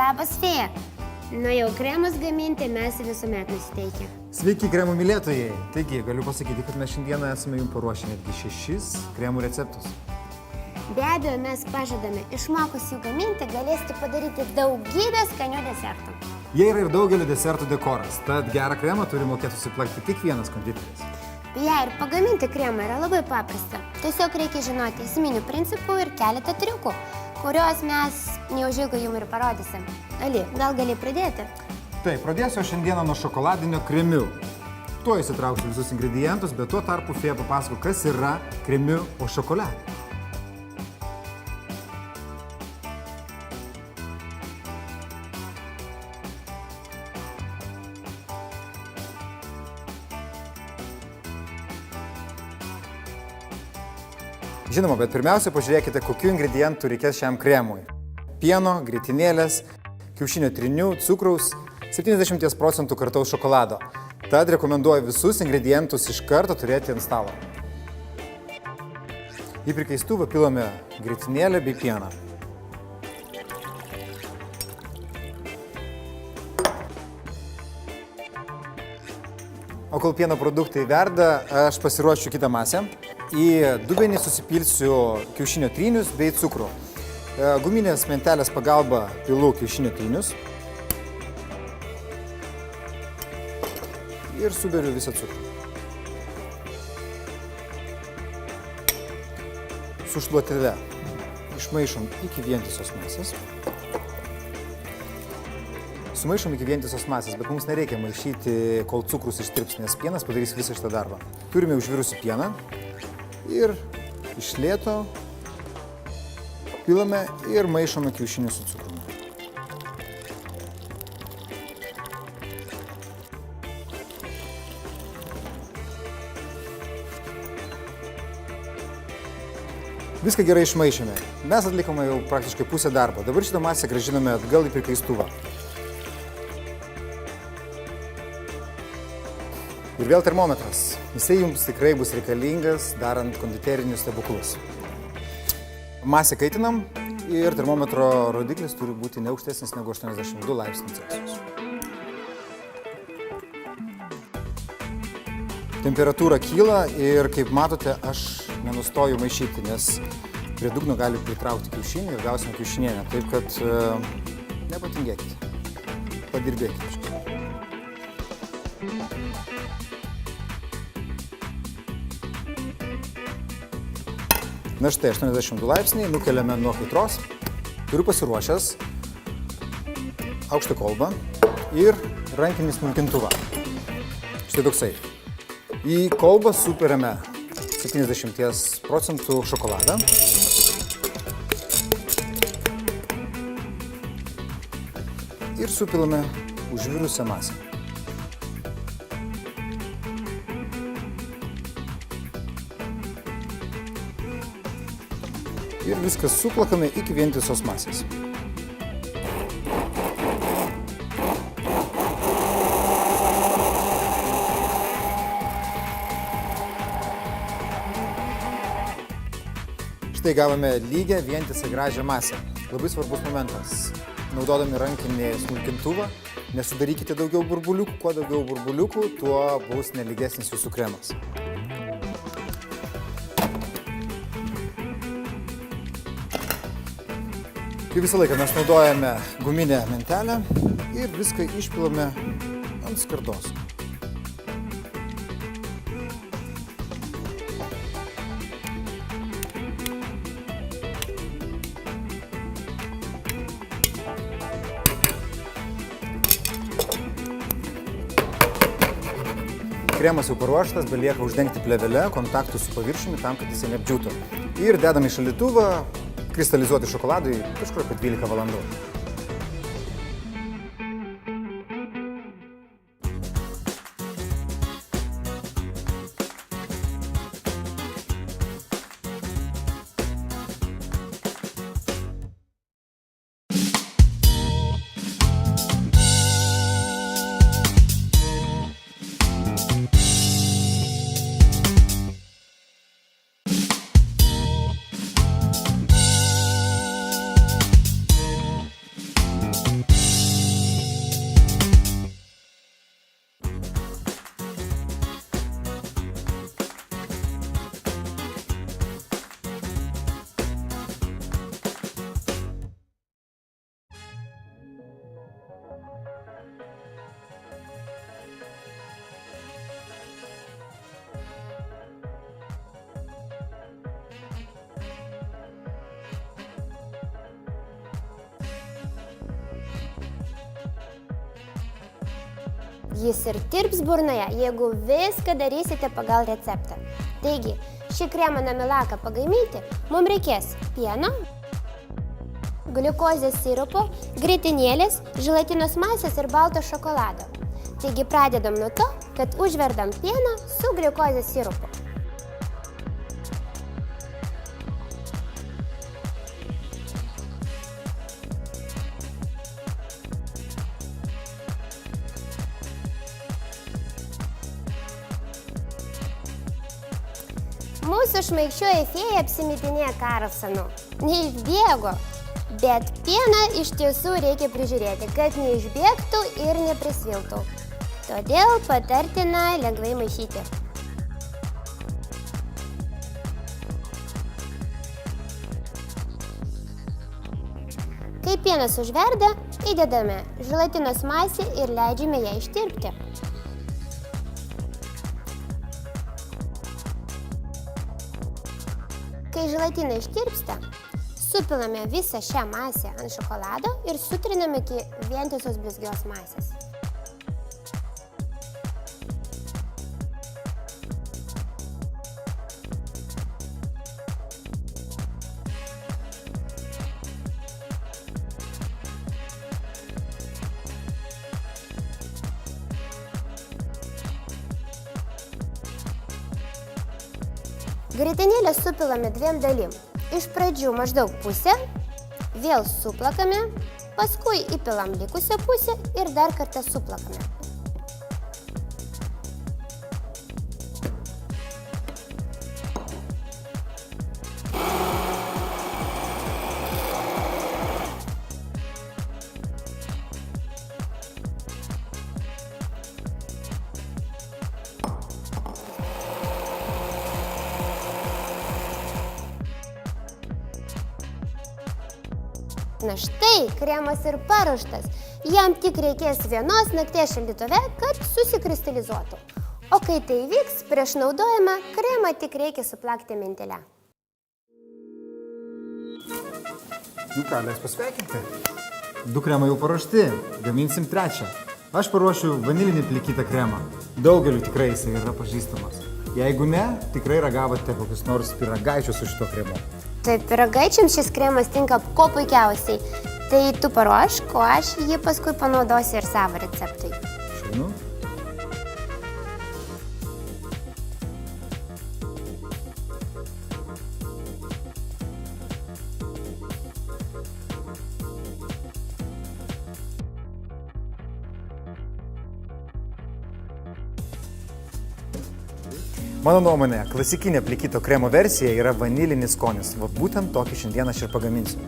Labas, Fėja. Na jau kremus gaminti mes visuomet nusiteikę. Sveiki, kremų mylėtojai. Taigi, galiu pasakyti, kad mes šiandieną esame jums paruošę netgi 6 kremų receptus. Be abejo, mes pažadame, išmokus jų gaminti, galėsite padaryti daugybę skanių desertų. Jie yra ir daugelio desertų dekoras, tad gerą kremą turi mokėti susiplakti tik vienas konditeris. Beje, ir pagaminti kremą yra labai paprasta. Tiesiog reikia žinoti esminių principų ir keletą triukų, kuriuos mes neužilgo jums ir parodysim. Ali, gal gali pradėti? Taip, pradėsiu šiandieną nuo šokoladinio kremiu. Tuo įsitrauksiu visus ingredientus, bet tuo tarpu Fėja papasako, kas yra kremiu o šokolade. Žinoma, bet pirmiausia pažiūrėkite, kokių ingredientų reikės šiam kremui. Pieno, grietinėlės, kiaušinio trynių, cukraus, 70% kartaus šokolado. Tad rekomenduoju visus ingredientus iš karto turėti ant stalo. Į prikaistuvą pilame grietinėlę bei pieną. O kol pieno produktai verda, aš pasiruošiu kitą masę. Į dubenį susipilsiu kiaušinio trynius bei cukrų. Guminės mentelės pagalba pilu kiaušinio trynius ir suberiu visą cukrų. Su šluotele išmaišom iki vientisos masės. Sumaišom iki vientisos masės, bet mums nereikia maišyti, kol cukrus ištirps, nes pienas padarys visą šitą darbą. Turime užvirusį pieną ir iš lėto pilame ir maišome kiaušinius su cukrumi. Viską gerai išmaišėme. Mes atlikome jau praktiškai pusę darbo. Dabar šitą masę grąžiname atgal į prikaistuvą. Ir vėl termometras. Jisai jums tikrai bus reikalingas, darant konditerinius stebuklus. Masę kaitinam ir termometro rodiklis turi būti ne aukštesnis negu 82 laipsnių Celsijaus. Temperatūra kyla ir, kaip matote, aš nenustoju maišyti, nes prie dugno gali pritraukti kiaušinį ir gausim kiaušinienę. Taip kad nepatingėkite, padirbėkite. Na štai 82 laipsniai, nukeliame nuo kaitros. Turiu pasiruošęs aukštą kolbą ir rankinį smulkintuvą. Štai toksai. Į kolbą superiame 70% šokoladą. Ir supilame užvirusią masę. Ir viskas suplakame iki vientisos masės. Štai gavome lygią, vientisą, gražią masę. Labai svarbus momentas. Naudodami rankinį smulkintuvą, nesudarykite daugiau burbuliukų. Kuo daugiau burbuliukų, tuo bus nelygesnis jūsų kremas. Kaip visą laiką mes naudojame guminę mentelę ir viską išpilame ant skardos. Kremas jau paruoštas, belieka uždengti plėvelę kontaktų su paviršiumi tam, kad jisai neapdžiūtų. Ir dedame į šaldytuvą kristalizuoti šokoladui kažkur apie 12 valandų. Jis ir tirps burnoje, jeigu viską darysite pagal receptą. Taigi, šį kremą namilaką pagaminti mums reikės pieno, gliukozės sirupo, grietinėlės, želatinos masės ir balto šokolado. Taigi pradedam nuo to, kad užverdam pieną su gliukozės sirupu. Mūsų šmaikščioji fėja apsimitinėja Karlsonu. Neišbėgo, bet pieną iš tiesų reikia prižiūrėti, kad neišbėgtų ir neprisviltų. Todėl patartina lengvai maišyti. Kai pienas užverda, įdedame želatinos masę ir leidžiame ją ištirpti. Kai želatina ištirpsta, supilame visą šią masę ant šokolado ir sutriname iki vientisos blizgios masės. Grietinėlę supilame dviem dalim. Iš pradžių maždaug pusę, vėl suplakame, paskui įpilam likusią pusę ir dar kartą suplakame. Na štai, kremas ir paruoštas. Jam tik reikės vienos nakties šaldytuve, kad susikristalizuotų. O kai tai vyks, prieš naudojimą kremą tik reikia suplakti mentele. Nu ką, leiks pasveikinti? 2 kremai jau paruošti, gaminsim 3. Aš paruošiu vanilinį plikytą kremą. Daugeliu tikrai jisai yra pažįstamas. Jeigu ne, tikrai ragavote kokius nors pyragaičius su šito kremu. Tai pyragaičiams šis kremas tinka kuo puikiausiai. Tai tu paruošk, o aš jį paskui panaudosiu ir savo receptui. Šaunu. Mano nuomonė, klasikinė plikyto kremo versija yra vanilinis skonis. Va būtent tokį šiandien aš ir pagaminsiu.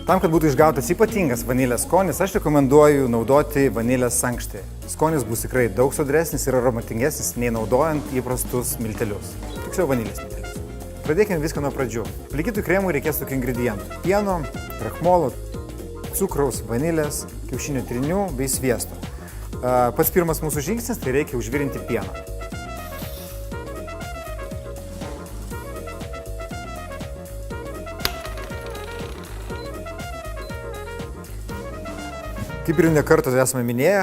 Tam, kad būtų išgautas ypatingas vanilės skonis, aš rekomenduoju naudoti vanilės sankštį. Skonis bus tikrai daug sodresnis ir aromatingesnis, nei naudojant įprastus miltelius. Tiksliau vanilės miltelius. Pradėkime viską nuo pradžių. Plikytui kremui reikės tokių ingredientų. Pieno, krakmolo, cukraus, vanilės, kiaušinių trinių bei sviesto. Pats pirmas mūsų žingsnis, tai reikia užvirinti pieną. Kaip ir ne kartą esame minėję,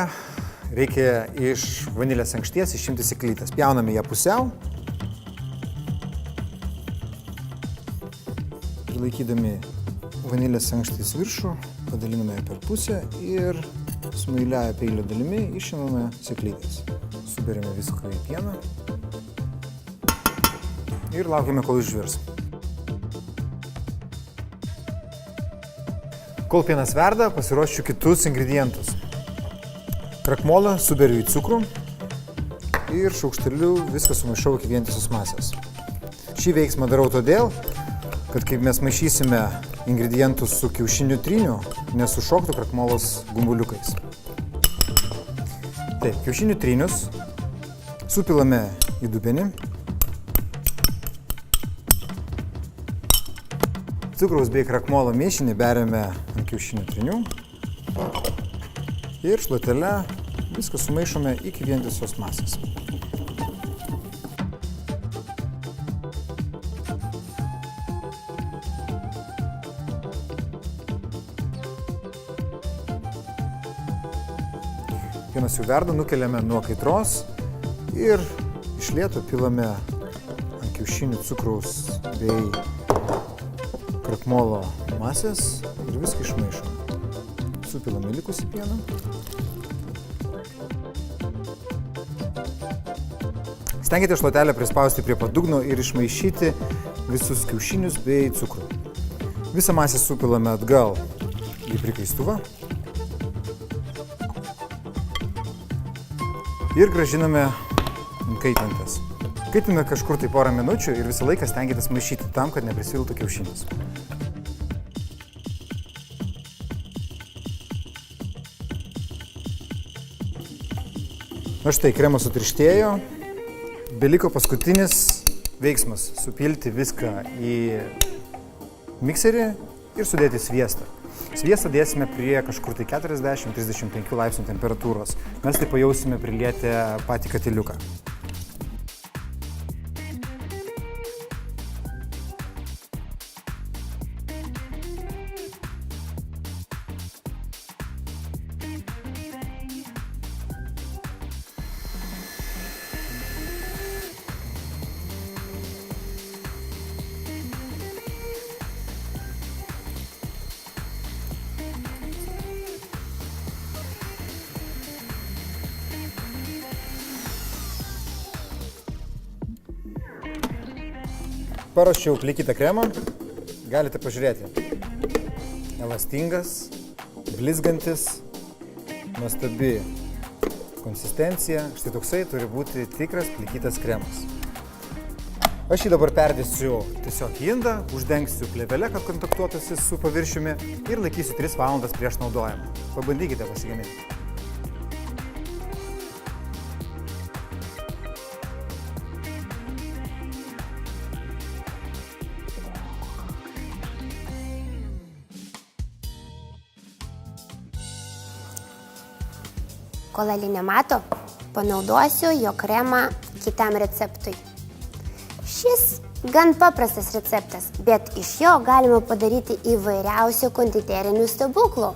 reikia iš vanilės sankšties išimti sėklytes. Pjauname ją pusiau. Ir laikydami vanilės sankštės viršų, padaliname ją per pusę ir smailiąja peilio dalimi išimame sėklytes. Suberiame viską į pieną ir laukiame, kol išvirs. Kol pienas verda, pasiruošiu kitus ingredientus. Krakmolą suberiu į cukrų ir šaukšteliu viską sumaišau iki vientisos masės. Šį veiksmą darau todėl, kad kai mes maišysime ingredientus su kiaušinių triniu, nesušoktų krakmolos gumbuliukais. Taip, kiaušinių trinius supilame į dubenį. Cukraus bei krakmolo mišinį beriame ant kiaušinių trinių ir šluotele viską sumaišome iki vientisos masės. Pienas jau verda, nukeliame nuo kaitros ir iš lėto pilame ant kiaušinių cukraus bei krakmolo masės ir viską išmaišome. Supilame likusį pieną. Stenkite šluotelę prispausti prie padugno ir išmaišyti visus kiaušinius bei cukrų. Visą masę supilame atgal į prikaistuvą ir grąžiname ant kaitantės. Kaitiname kažkur tai porą minučių ir visą laiką stenkitės maišyti tam, kad neprisviltų kiaušinis. Na štai, kremas sutirštėjo. Beliko paskutinis veiksmas – supilti viską į mikserį ir sudėti sviestą. Sviestą dėsime prie kažkur tai 40-35 laipsnių temperatūros. Mes tai pajausime prilietę patį katiliuką. Paruošiau plikytą kremą, galite pažiūrėti. Elastingas, blizgantis, nuostabi konsistencija. Štai toksai turi būti tikras plikytas kremas. Aš jį dabar perdėsiu tiesiog į indą, uždengsiu plėvelę, kad kontaktuotųsi su paviršiumi ir laikysiu 3 valandas prieš naudojimą. Pabandykite pasigaminti. Kol Ali nemato, panaudosiu jo kremą kitam receptui. Šis gan paprastas receptas, bet iš jo galima padaryti įvairiausių konditerinių stebuklų.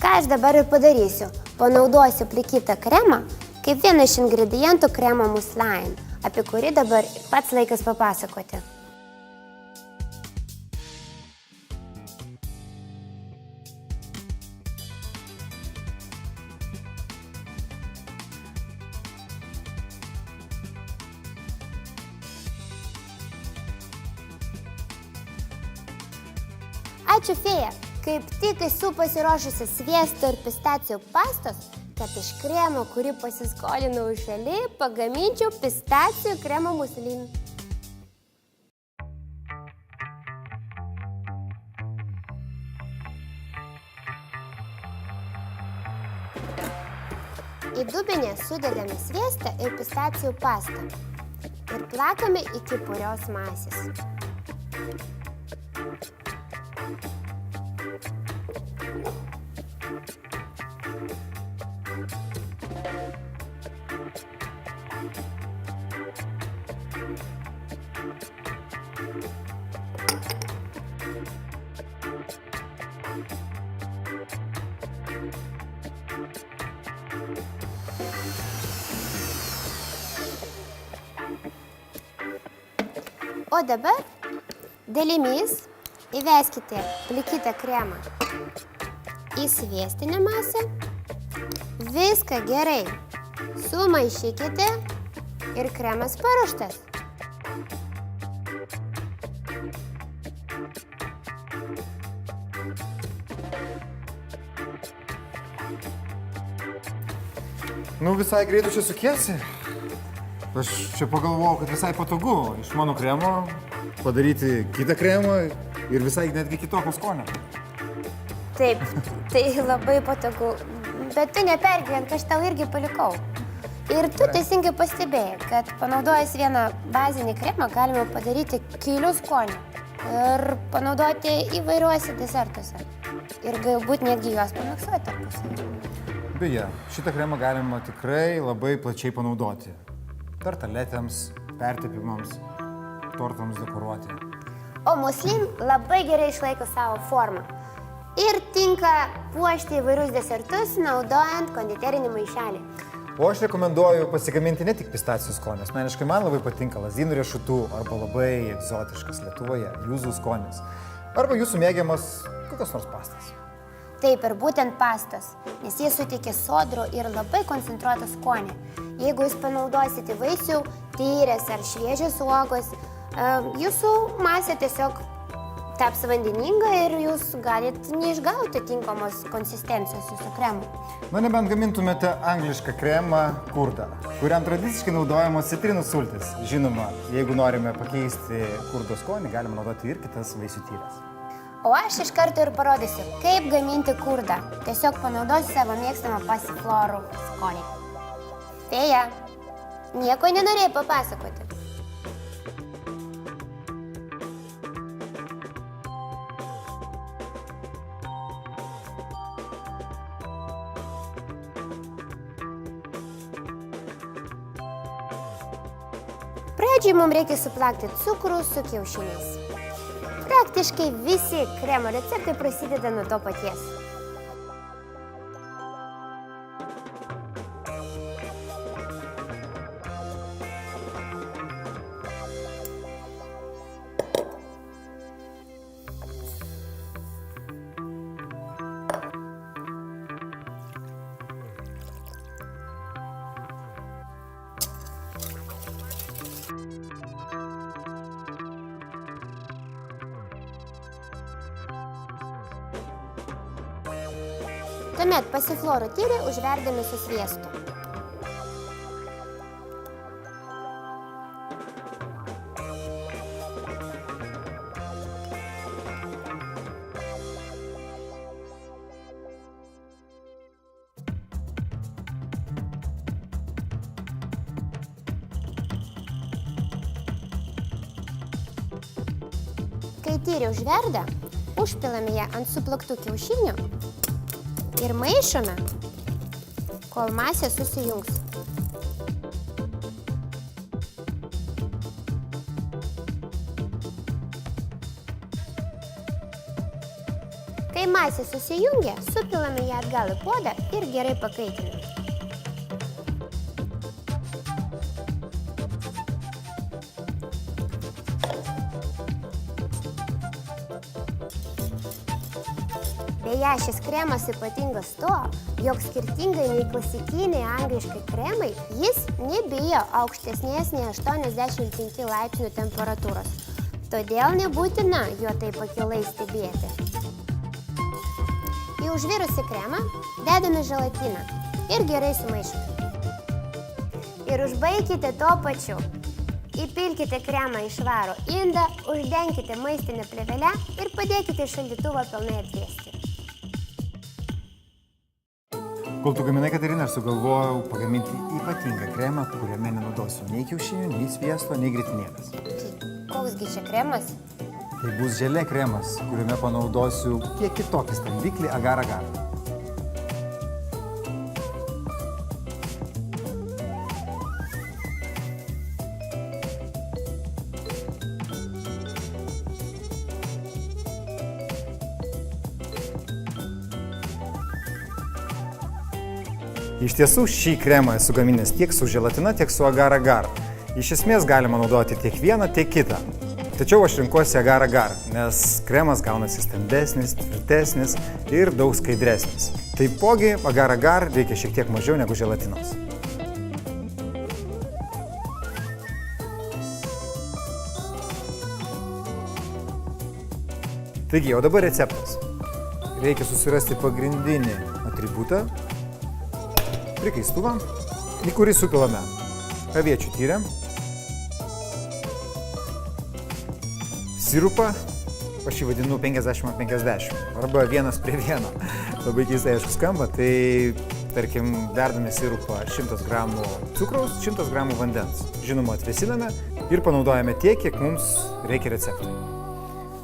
Ką aš dabar ir padarysiu? Panaudosiu plikytą kremą kaip vieną iš ingredientų kremo muslain, apie kurį dabar pats laikas papasakoti. Ačiū Fėja, kaip tik esu pasiruošusi sviesto ir pistacijų pastos, kad iš kremo, kurį pasiskolinau iš Ali, pagaminčiau pistacijų kremo muslin. Į dubenį sudedame sviestą ir pistacijų pastą ir plakame iki purios masės. O dabar dalimis įveskite plikytą kremą į sviestinę masę, viską gerai sumaišykite ir kremas paruoštas. Nu, visai greitai čia sukiesi. Aš čia pagalvojau, kad visai patogu iš mano kremo padaryti kitą kremą ir visai netgi kitokio skonio. Taip, tai labai patogu, bet tu nepergyvenk, aš tau irgi palikau. Ir tu teisingai pastebėjai, kad panaudojus vieną bazinį kremą galima padaryti kelių skonių ir panaudoti įvairiuose desertuose. Ir galbūt netgi juos pamiksuoti tarpusavy. Beje, šitą kremą galima tikrai labai plačiai panaudoti. Tartaletėms, pertepimams, tortams dekoruoti. O muslin labai gerai išlaiko savo formą. Ir tinka puošti įvairius desertus, naudojant konditerinį maišelį. O aš rekomenduoju pasigaminti ne tik pistacijų skonis. Meniškai man labai patinka lazdynų riešutų arba labai egzotiškas Lietuvoje jūzų skonis. Arba jūsų mėgiamas kokios nors pastas. Taip ir būtent pastos, nes jie suteikia sodrų ir labai koncentruotą skonį. Jeigu jūs panaudosite vaisių, tyrės ar šviežios uogos, jūsų masė tiesiog taps vandeninga ir jūs galit neišgauti tinkamos konsistencijos jūsų kremų. Na, nebent gamintumėte anglišką kremą kurdą, kuriam tradiciškai naudojamos citrinų sultis. Žinoma, jeigu norime pakeisti kurdo skonį, galime naudoti ir kitas vaisių tyrės. O aš iš karto ir parodysiu, kaip gaminti kurdą. Tiesiog panaudosiu savo mėgstamą pasiflorų skonį. Fėja, nieko nenorėjai papasakoti. Pradžiai mums reikia suplakti cukrų su kiaušiniais. Praktiškai visi kremo receptai prasideda nuo to paties. Tuomet pasiflorų tyrį užverdami su sviestu. Kai tyrį užverda, užpilame ją ant suplaktų kiaušinių ir maišome, kol masė susijungs. Kai masė susijungia, supilame ją atgal į puodą ir gerai pakaitiname. Beje, šis kremas ypatingas tuo, jog skirtingai nei klasikiniai angliškai kremai, jis nebijo aukštesnės nei 85 laipsnių temperatūros. Todėl nebūtina jo taip akylai stebėti. Į užvirusį kremą dedame želatiną ir gerai sumaišome. Ir užbaikite tuo pačiu. Įpilkite kremą į švarų indą, uždenkite maistinę plėvelę ir padėkite į šaldytuvą pilnai atvėsti. Kol tu gaminai, Katerina, aš sugalvojau pagaminti ypatingą kremą, kuriame nenaudosiu nei kiaušinių, nei sviesto, nei grietinėlės. Koksgi čia kremas? Tai bus želė kremas, kuriame panaudosiu kiek kitokį standiklį agar-agar. Iš tiesų, šį kremą esu gaminęs tiek su želatina, tiek su agar-agar. Iš esmės galima naudoti tiek vieną, tiek kitą. Tačiau aš rinkuosi agar-agar, nes kremas gaunasi stambesnis, tvirtesnis ir daug skaidresnis. Taipogi, agar-agar reikia šiek tiek mažiau negu želatinos. Taigi, o dabar receptas. Reikia susirasti pagrindinį atributą, prikaistuvą, į kurį supilame aviečių tyrę, sirupą, aš jį vadinu 50/50, arba 1:1. Labai keistai aišku skamba, tai tarkim verdame sirupą 100 gramų cukraus, 100 gramų vandens. Žinoma, atvėsiname ir panaudojame tiek, kiek mums reikia receptui.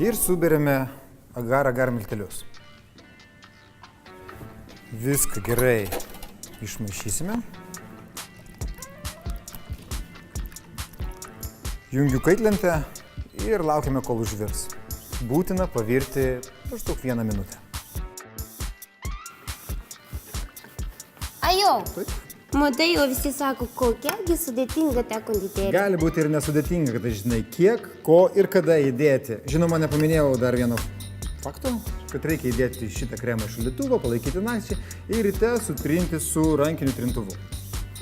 Ir suberiame agar-agar miltelius. Viską gerai išmaišysime. Jungiu kaitlentę ir laukiame, kol užvirs. Būtina pavirti maždaug 1 minutę. Ajau. Taip. Matai, jau visi sako, kokiagi sudėtinga ta konditerija. Gali būti ir nesudėtinga, kad žinai kiek, ko ir kada įdėti. Žinoma, nepaminėjau dar vieno fakto, kad reikia įdėti šitą kremą į šaldytuvą, palaikyti nakčiai ir ryte sutrinti su rankiniu trintuvu.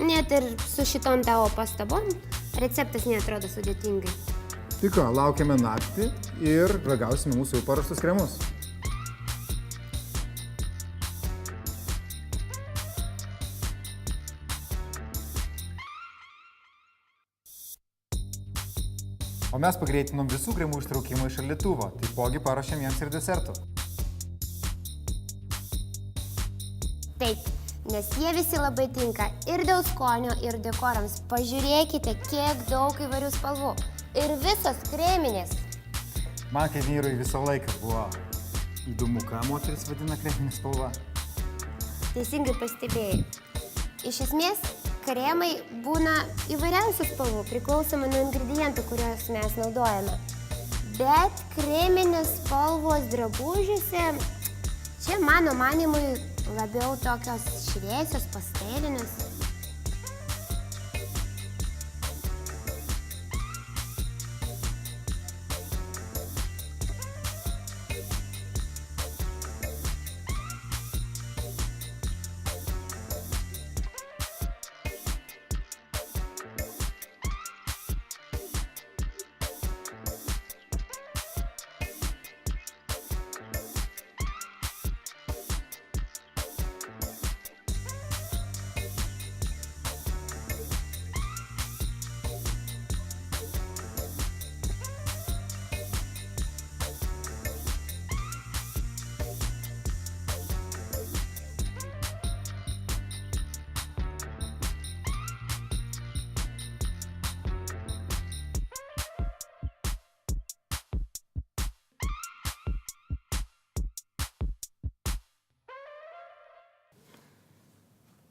Net ir su šitom tavo pastabom receptas neatrodo sudėtingai. Tai ką, laukiame naktį ir ragausime mūsų jau paruoštus kremus. O mes pagreitinom visų kremų ištraukimą iš šaldytuvo, taipogi paruošėm jiems ir desertų. Taip, nes jie visi labai tinka ir dėl skonio, ir dekorams. Pažiūrėkite, kiek daug įvairių spalvų. Ir visos kreminės. Man kaip vyrui visą laiką buvo įdomu, ką moteris vadina kreminė spalva. Teisingai pastebėjai. Iš esmės, kremai būna įvairiausių spalvų, priklausomai nuo ingredientų, kuriuos mes naudojame. Bet kreminės spalvos drabužiuose, čia mano manimui labiau tokios šviesios, pastelinės.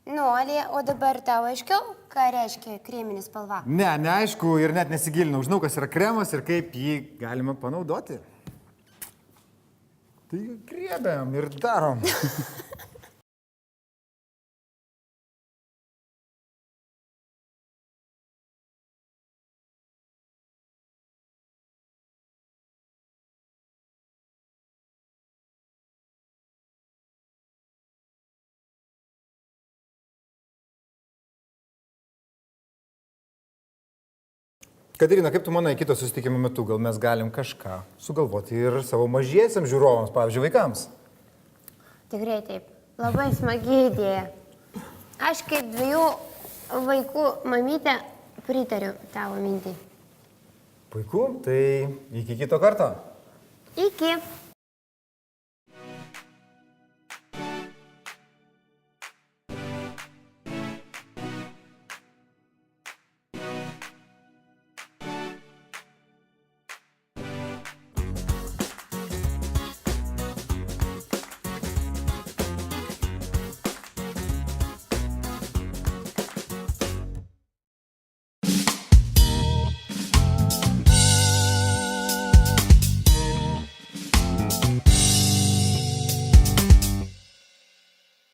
Nu, Olė, o dabar tau aiškiau, ką reiškia kreminė spalva? Ne, neaišku ir net nesigilinau. Žinau, kas yra kremas ir kaip jį galima panaudoti. Tai griebiam ir darom. Katerina, kaip tu manai, kito susitikimo metu gal mes galim kažką sugalvoti ir savo mažiesiams žiūrovams, pavyzdžiui, vaikams? Tikrai taip. Labai smagi idėja. Aš kaip 2 vaikų mamytė pritariu tavo mintį. Puiku, tai iki kito karto. Iki.